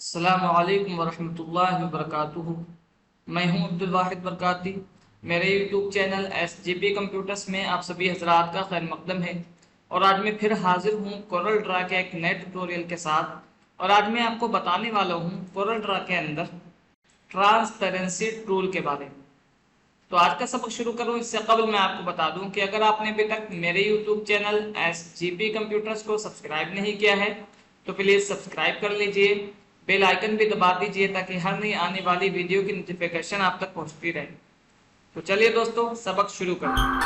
अस्सलामुअलैकुम वरहमतुल्लाहि वबरकातुहू। मैं हूं अब्दुल वाहिद बरकाती। मेरे यूट्यूब चैनल SGP कंप्यूटर्स में आप सभी हजरात का खैर मकदम है। और आज मैं फिर हाजिर हूं कोरल ड्रा के एक नए ट्यूटोरियल के साथ। और आज मैं आपको बताने वाला हूं कोरल ड्रा के अंदर ट्रांसपेरेंसी टूल के बारे में। तो आज का सबक शुरू करूं इससे कबल मैं आपको बता दूं कि अगर आपने अभी तक मेरे यूट्यूब चैनल SGP कंप्यूटर्स को सब्सक्राइब नहीं किया है तो प्लीज़ सब्सक्राइब कर लीजिए, बेल आइकन भी दबा दीजिए ताकि हर नई आने वाली वीडियो की नोटिफिकेशन आप तक पहुंचती रहे। तो चलिए दोस्तों सबक शुरू करते हैं।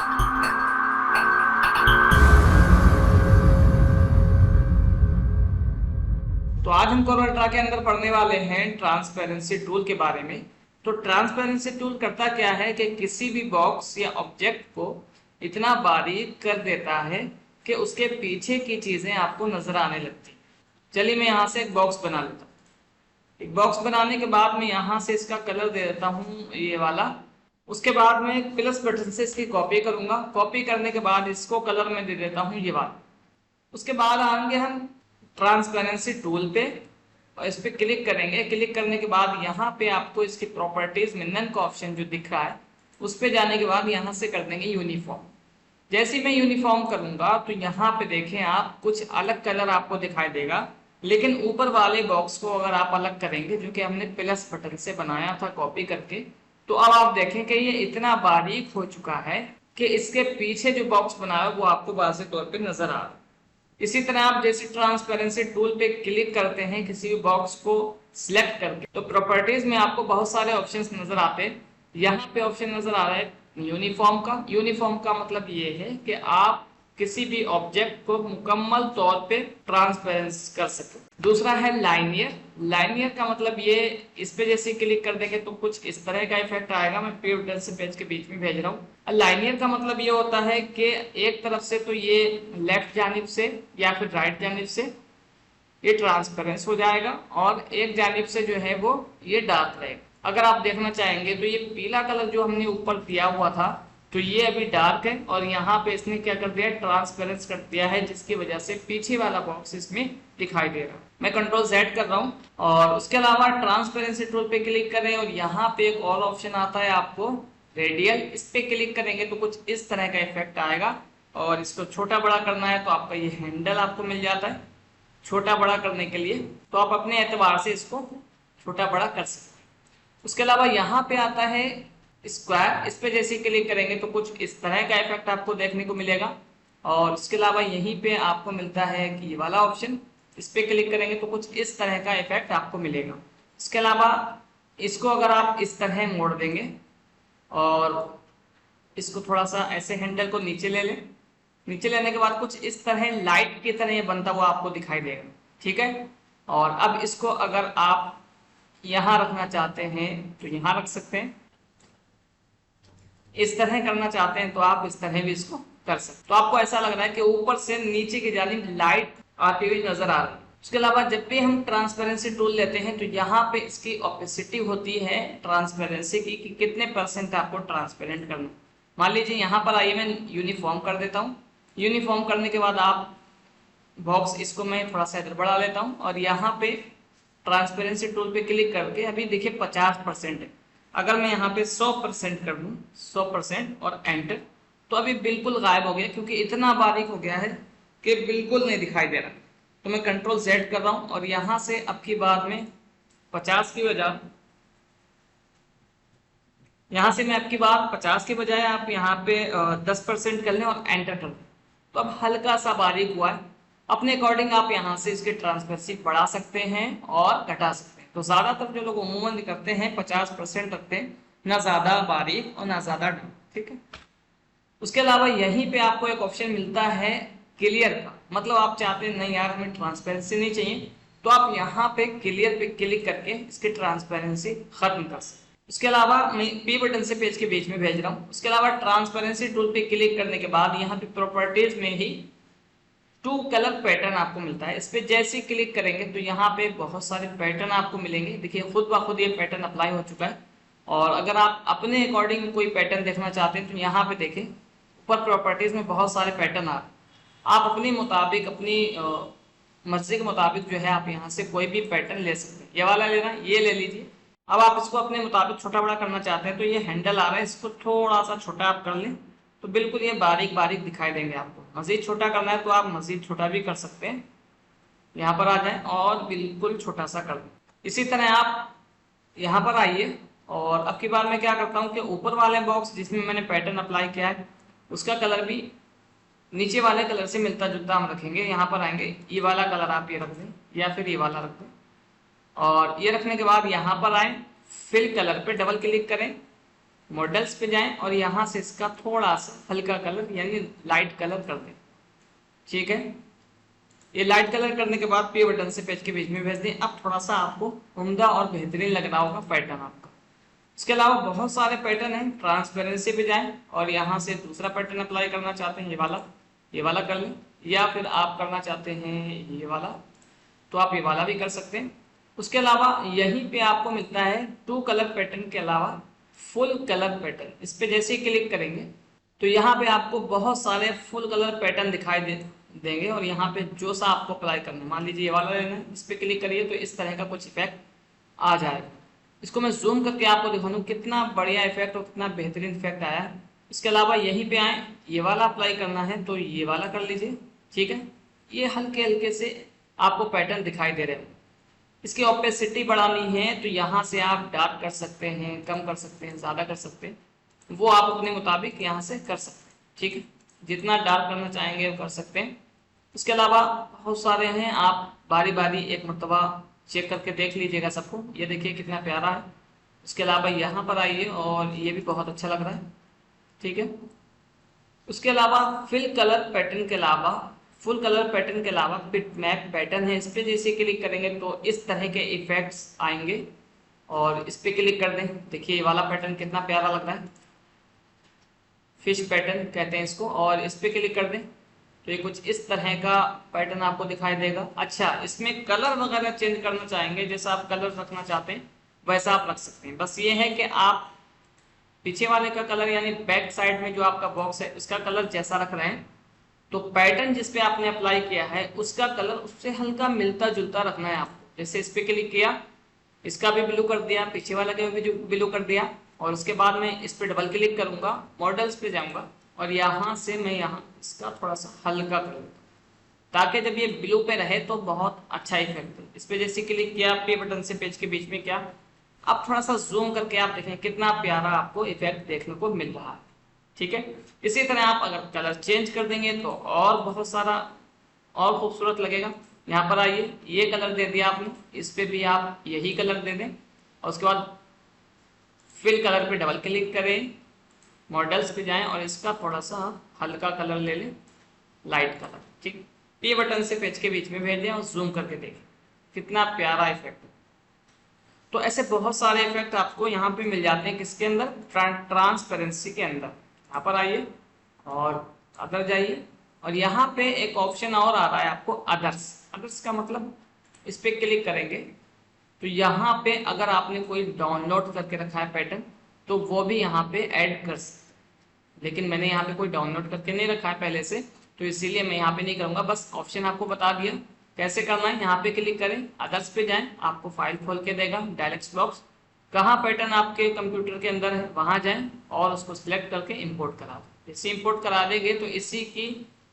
तो आज हम कोरल ड्रा के अंदर पढ़ने वाले हैं ट्रांसपेरेंसी टूल के बारे में। तो ट्रांसपेरेंसी टूल करता क्या है कि किसी भी बॉक्स या ऑब्जेक्ट को इतना बारीक कर देता है कि उसके पीछे की चीजें आपको नजर आने लगती। चलिए मैं यहाँ से एक बॉक्स बना लेता हूँ। एक बॉक्स बनाने के बाद मैं यहाँ से इसका कलर दे देता हूँ ये वाला। उसके बाद मैं प्लस बटन से इसकी कॉपी करूंगा। कॉपी करने के बाद इसको कलर में दे देता हूँ ये वाला। उसके बाद आएंगे हम ट्रांसपेरेंसी टूल पे और इस पर क्लिक करेंगे। क्लिक करने के बाद यहाँ पे आपको इसकी प्रॉपर्टीज में नन का ऑप्शन जो दिख रहा है उस पर जाने के बाद यहाँ से कर देंगे यूनिफॉर्म। जैसे मैं यूनिफॉर्म करूंगा तो यहाँ पे देखें आप कुछ अलग कलर आपको दिखाई देगा, लेकिन ऊपर वाले बॉक्स को अगर आप अलग करेंगे जो कि हमने प्लस बटन से बनाया था कॉपी करके, तो अब आप देखें कि ये इतना बारीक हो चुका है कि इसके पीछे जो बॉक्स बनाया है वो आपको वाज़ेह तौर पे नजर आ रहा है। इसी तरह आप जैसे ट्रांसपेरेंसी टूल पे क्लिक करते हैं किसी भी बॉक्स को सिलेक्ट करके, तो प्रॉपर्टीज में आपको बहुत सारे ऑप्शंस नजर आते हैं। यहाँ पे ऑप्शन नजर आ रहा है यूनिफॉर्म का। यूनिफॉर्म का मतलब ये है कि आप किसी भी ऑब्जेक्ट को मुकम्मल तौर पे ट्रांसपेरेंस कर सके। दूसरा है लाइनियर। लाइनियर का मतलब ये, इस पे जैसे क्लिक कर देंगे तो कुछ इस तरह का इफेक्ट आएगा। मैं पे बटन से पेज के बीच में भेज रहा हूँ। लाइनियर का मतलब ये होता है कि एक तरफ से तो ये लेफ्ट जानिब से या फिर राइट जानिब से ये ट्रांसपेरेंस हो जाएगा और एक जानिब से जो है वो ये डार्क रहेगा। अगर आप देखना चाहेंगे तो ये पीला कलर जो हमने ऊपर दिया हुआ था तो ये अभी डार्क है और यहाँ पे इसने क्या कर दिया, ट्रांसपेरेंस कर दिया है, जिसकी वजह से पीछे वाला बॉक्स इसमें दिखाई दे रहा है। मैं कंट्रोल Z कर रहा हूँ और उसके अलावा ट्रांसपेरेंसी टूल पे क्लिक करें और यहाँ पे एक और ऑप्शन आता है आपको रेडियल। इस पे क्लिक करेंगे तो कुछ इस तरह का इफेक्ट आएगा और इसको छोटा बड़ा करना है तो आपका ये हैंडल आपको मिल जाता है छोटा बड़ा करने के लिए, तो आप अपने एतबार से इसको छोटा बड़ा कर सकते हैं। उसके अलावा यहाँ पे आता है स्क्वायर। इस पे जैसे क्लिक करेंगे तो कुछ इस तरह का इफेक्ट आपको देखने को मिलेगा और इसके अलावा यहीं पे आपको मिलता है कि ये वाला ऑप्शन, इस पे क्लिक करेंगे तो कुछ इस तरह का इफेक्ट आपको मिलेगा। इसके अलावा इसको अगर आप इस तरह मोड़ देंगे और इसको थोड़ा सा ऐसे हैंडल को नीचे ले लें, नीचे लेने के बाद कुछ इस तरह लाइट की तरह ये बनता हुआ आपको दिखाई देगा, ठीक है। और अब इसको अगर आप यहाँ रखना चाहते हैं तो यहाँ रख सकते हैं, इस तरह करना चाहते हैं तो आप इस तरह भी इसको कर सकते हैं। तो आपको ऐसा लग रहा है कि ऊपर से नीचे की जानिब लाइट आती हुई नजर आ रही है। उसके अलावा जब भी हम ट्रांसपेरेंसी टूल लेते हैं तो यहाँ पे इसकी ऑपेसिटी होती है ट्रांसपेरेंसी की कि कितने % आपको ट्रांसपेरेंट करना। मान लीजिए यहाँ पर आइए मैं यूनिफॉर्म कर देता हूँ। यूनिफॉर्म करने के बाद आप बॉक्स इसको मैं थोड़ा सा इधर बढ़ा लेता हूँ और यहाँ पे ट्रांसपेरेंसी टूल पे क्लिक करके अभी देखिए 50% है। अगर मैं यहाँ पे 100% कर दूँ 100% और एंटर, तो अभी बिल्कुल गायब हो गया क्योंकि इतना बारीक हो गया है कि बिल्कुल नहीं दिखाई दे रहा। तो मैं कंट्रोल Z कर रहा हूँ और यहाँ से अब की बार में 50 की बजाय, यहाँ से मैं अब की बार 50 के बजाय आप यहाँ पे 10% कर लें और एंटर कर दें। तो अब हल्का सा बारीक हुआ है। अपने अकॉर्डिंग आप यहाँ से इसकी ट्रांसपेरेंसी बढ़ा सकते हैं और घटा सकते हैं। तो ज़्यादातर जो लोग उमूमन करते हैं 50% रखते हैं, ना ज़्यादा बारीक और ना ज़्यादा डार्क, ठीक है। उसके अलावा यहीं पे आपको एक ऑप्शन मिलता है क्लियर का। मतलब आप चाहते हैं नहीं यार हमें ट्रांसपेरेंसी नहीं चाहिए, तो आप यहाँ पे क्लियर पे क्लिक करके इसकी ट्रांसपेरेंसी खत्म कर सकते हैं। उसके अलावा मैं P बटन से पेज के बीच में भेज रहा हूँ। उसके अलावा ट्रांसपेरेंसी टूल पे क्लिक करने के बाद यहाँ पे प्रॉपर्टीज में ही 2 कलर पैटर्न आपको मिलता है। इस पे जैसे क्लिक करेंगे तो यहाँ पे बहुत सारे पैटर्न आपको मिलेंगे। देखिए खुद ब खुद ये पैटर्न अप्लाई हो चुका है और अगर आप अपने अकॉर्डिंग कोई पैटर्न देखना चाहते हैं तो यहाँ पे देखें ऊपर प्रॉपर्टीज में बहुत सारे पैटर्न आ रहे हैं। आप अपने मुताबिक अपनी मर्जी के मुताबिक जो है आप यहाँ से कोई भी पैटर्न ले सकते हैं। ये वाला लेना, ये ले लीजिए। अब आप इसको अपने मुताबिक छोटा बड़ा करना चाहते हैं तो ये हैंडल आ रहा है, इसको थोड़ा सा छोटा आप कर लें तो बिल्कुल ये बारीक बारीक दिखाई देंगे आपको। मजीद छोटा करना है तो आप मजीद छोटा भी कर सकते हैं। यहाँ पर आ जाएं और बिल्कुल छोटा सा कर दें। इसी तरह आप यहाँ पर आइए और अब की बार मैं क्या करता हूँ कि ऊपर वाले बॉक्स जिसमें मैंने पैटर्न अप्लाई किया है उसका कलर भी नीचे वाले कलर से मिलता जुलता हम रखेंगे। यहाँ पर आएंगे, ये वाला कलर आप ये रख दें या फिर ये वाला रख दें। और ये रखने के बाद यहाँ पर आए, फिल कलर पे डबल क्लिक करें, मॉडल्स पे जाएं और यहाँ से इसका थोड़ा सा हल्का कलर यानी लाइट कलर कर दें। ठीक है, ये लाइट कलर करने के बाद पे बटन से पेज के बीच में भेज दें। अब थोड़ा सा आपको उम्दा और बेहतरीन लग रहा होगा पैटर्न आपका। इसके अलावा बहुत सारे पैटर्न हैं। ट्रांसपेरेंसी पे जाएं और यहाँ से दूसरा पैटर्न अप्लाई करना चाहते हैं ये वाला कर लें, या फिर आप करना चाहते हैं ये वाला तो आप ये वाला भी कर सकते हैं। उसके अलावा यहीं पे आपको मिलता है 2 कलर पैटर्न के अलावा फुल कलर पैटर्न। इस पे जैसे ही क्लिक करेंगे तो यहाँ पे आपको बहुत सारे फुल कलर पैटर्न दिखाई देंगे और यहाँ पे जो सा आपको अप्लाई करना है, मान लीजिए ये वाला लेना है, इस पे क्लिक करिए तो इस तरह का कुछ इफेक्ट आ जाएगा। इसको मैं जूम करके आपको दिखा दूँ कितना बढ़िया इफेक्ट और कितना बेहतरीन इफेक्ट आया है। इसके अलावा यहीं पे आए, ये वाला अप्लाई करना है तो ये वाला कर लीजिए। ठीक है, ये हल्के हल्के से आपको पैटर्न दिखाई दे रहे हैं। इसकी ओपेसिटी बढ़ानी है तो यहाँ से आप डार्क कर सकते हैं, कम कर सकते हैं, ज़्यादा कर सकते हैं, वो आप अपने मुताबिक यहाँ से कर सकते हैं। ठीक है, जितना डार्क करना चाहेंगे वो कर सकते हैं। इसके अलावा बहुत सारे हैं, आप बारी बारी एक मरतबा चेक करके देख लीजिएगा सबको। ये देखिए कितना प्यारा है। इसके अलावा यहाँ पर आइए और ये भी बहुत अच्छा लग रहा है। ठीक है, उसके अलावा फिल कलर पैटर्न के अलावा फुल कलर पैटर्न के अलावा बिट मैप पैटर्न है। इस पर जैसे क्लिक करेंगे तो इस तरह के इफेक्ट्स आएंगे और इस पर क्लिक कर दें। देखिए ये वाला पैटर्न कितना प्यारा लग रहा है, फिश पैटर्न कहते हैं इसको। और इस पर क्लिक कर दें तो ये कुछ इस तरह का पैटर्न आपको दिखाई देगा। अच्छा, इसमें कलर वगैरह चेंज करना चाहेंगे, जैसा आप कलर रखना चाहते हैं वैसा आप रख सकते हैं। बस ये है कि आप पीछे वाले का कलर यानी बैक साइड में जो आपका बॉक्स है उसका कलर जैसा रख रहे हैं तो पैटर्न जिस पे आपने अप्लाई किया है उसका कलर उससे हल्का मिलता जुलता रखना है आपको। जैसे इस पे क्लिक किया, इसका भी ब्लू कर दिया, पीछे वाला का भी ब्लू कर दिया और उसके बाद मैं इस पे डबल क्लिक करूंगा, मॉडल्स पे जाऊंगा और यहाँ से मैं यहाँ इसका थोड़ा सा हल्का करूंगा ताकि जब ये ब्लू पे रहे तो बहुत अच्छा इफेक्ट है। इस पे जैसे क्लिक किया, पे बटन से पेज के बीच में क्या, अब थोड़ा सा जूम करके आप देखें कितना प्यारा आपको इफेक्ट देखने को मिल रहा है। ठीक है, इसी तरह आप अगर कलर चेंज कर देंगे तो और बहुत सारा और खूबसूरत लगेगा। यहाँ पर आइए, ये कलर दे दिया आपने, इस पे भी आप यही कलर दे दें और उसके बाद फिल कलर पे डबल क्लिक करें, मॉडल्स पे जाएं और इसका थोड़ा सा हल्का कलर ले लें, लाइट कलर। ठीक, पे बटन से पेज के बीच में भेज दें और जूम करके देखें कितना प्यारा इफेक्ट है। तो ऐसे बहुत सारे इफेक्ट आपको यहाँ पे मिल जाते हैं, किसके अंदर, ट्रांसपेरेंसी के अंदर। यहाँ पर आइए और अदर जाइए और यहाँ पे एक ऑप्शन और आ रहा है आपको अदर्स। अदर्स का मतलब इस पे क्लिक करेंगे तो यहाँ पे अगर आपने कोई डाउनलोड करके रखा है पैटर्न तो वो भी यहाँ पे ऐड कर सकते, लेकिन मैंने यहाँ पे कोई डाउनलोड करके नहीं रखा है पहले से तो इसीलिए मैं यहाँ पे नहीं करूँगा। बस ऑप्शन आपको बता दिया कैसे करना है। यहाँ पे क्लिक करें, अदर्स पे जाएं, आपको फाइल खोल के देगा डायलॉग बॉक्स, कहाँ पैटर्न आपके कंप्यूटर के अंदर है वहाँ जाएं और उसको सिलेक्ट करके इंपोर्ट करा दें। जैसे इंपोर्ट करा देंगे तो इसी की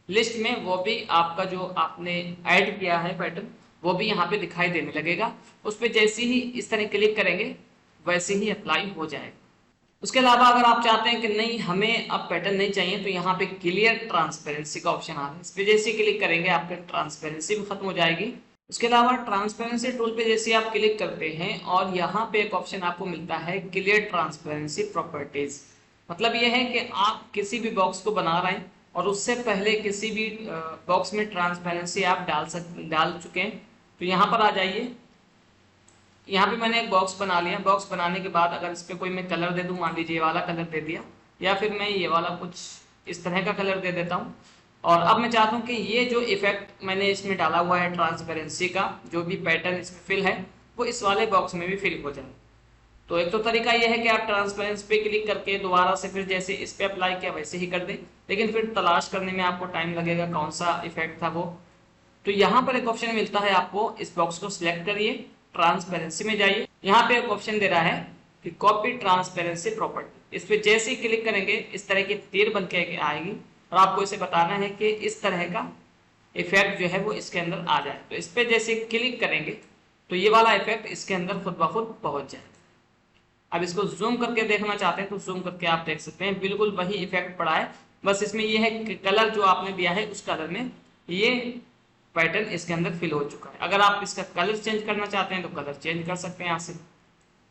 लिस्ट में वो भी आपका जो आपने ऐड किया है पैटर्न वो भी यहाँ पे दिखाई देने लगेगा। उस पर जैसे ही इस तरह क्लिक करेंगे वैसे ही अप्लाई हो जाएगा। उसके अलावा अगर आप चाहते हैं कि नहीं हमें अब पैटर्न नहीं चाहिए तो यहाँ पे क्लियर ट्रांसपेरेंसी का ऑप्शन आ रहा है, इस पे जैसे क्लिक करेंगे आपकी ट्रांसपेरेंसी भी खत्म हो जाएगी। उसके अलावा ट्रांसपेरेंसी टूल पे जैसे आप क्लिक करते हैं और यहाँ पे एक ऑप्शन आपको मिलता है क्लियर ट्रांसपेरेंसी प्रॉपर्टीज। मतलब ये है कि आप किसी भी बॉक्स को बना रहे हैं और उससे पहले किसी भी बॉक्स में ट्रांसपेरेंसी आप डाल चुके हैं तो यहाँ पर आ जाइए। यहाँ पे मैंने एक बॉक्स बना लिया, बॉक्स बनाने के बाद अगर इस पर कोई मैं कलर दे दूँ, मान लीजिए ये वाला कलर दे दिया या फिर मैं ये वाला कुछ इस तरह का कलर दे देता हूँ और अब मैं चाहता हूँ कि ये जो इफेक्ट मैंने इसमें डाला हुआ है ट्रांसपेरेंसी का, जो भी पैटर्न इसमें फिल है वो इस वाले बॉक्स में भी फिल हो जाए। तो एक तो तरीका यह है कि आप ट्रांसपेरेंसी पे क्लिक करके दोबारा से फिर जैसे इस पे अप्लाई किया वैसे ही कर दें, लेकिन फिर तलाश करने में आपको टाइम लगेगा कौन सा इफेक्ट था वो। तो यहाँ पर एक ऑप्शन मिलता है आपको, इस बॉक्स को सिलेक्ट करिए, ट्रांसपेरेंसी में जाइए, यहाँ पे एक ऑप्शन दे रहा है कि कॉपी ट्रांसपेरेंसी प्रॉपर्टी। इस पे जैसे ही क्लिक करेंगे इस तरह की तीर बन के आएगी और आपको इसे बताना है कि इस तरह का इफेक्ट जो है वो इसके अंदर आ जाए। तो इस पे जैसे क्लिक करेंगे तो ये वाला इफेक्ट इसके अंदर खुद ब खुद पहुंच जाए। अब इसको जूम करके देखना चाहते हैं तो जूम करके आप देख सकते हैं बिल्कुल वही इफेक्ट पड़ा है, बस इसमें ये है कि कलर जो आपने दिया है उस कलर में ये पैटर्न इसके अंदर फिल हो चुका है। अगर आप इसका कलर चेंज करना चाहते हैं तो कलर चेंज कर सकते हैं। यहाँ से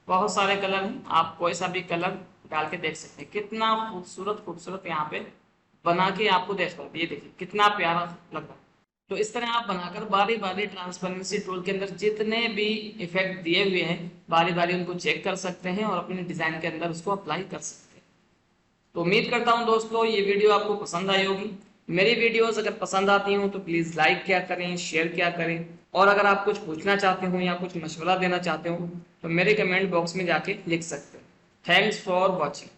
बहुत सारे कलर हैं, आप कोई सा भी कलर डाल के देख सकते हैं। कितना खूबसूरत खूबसूरत यहाँ पे बना के आपको देख सकते हैं, ये देखिए कितना प्यारा लग रहा है। तो इस तरह आप बनाकर बारी बारी ट्रांसपेरेंसी टूल के अंदर जितने भी इफेक्ट दिए हुए हैं बारी बारी उनको चेक कर सकते हैं और अपने डिजाइन के अंदर उसको अप्लाई कर सकते हैं। तो उम्मीद करता हूं दोस्तों ये वीडियो आपको पसंद आई होगी। मेरी वीडियोस अगर पसंद आती हो तो प्लीज लाइक किया करें, शेयर किया करें, और अगर आप कुछ पूछना चाहते हो या कुछ मशवरा देना चाहते हो तो मेरे कमेंट बॉक्स में जाके लिख सकते हैं। Thanks for watching.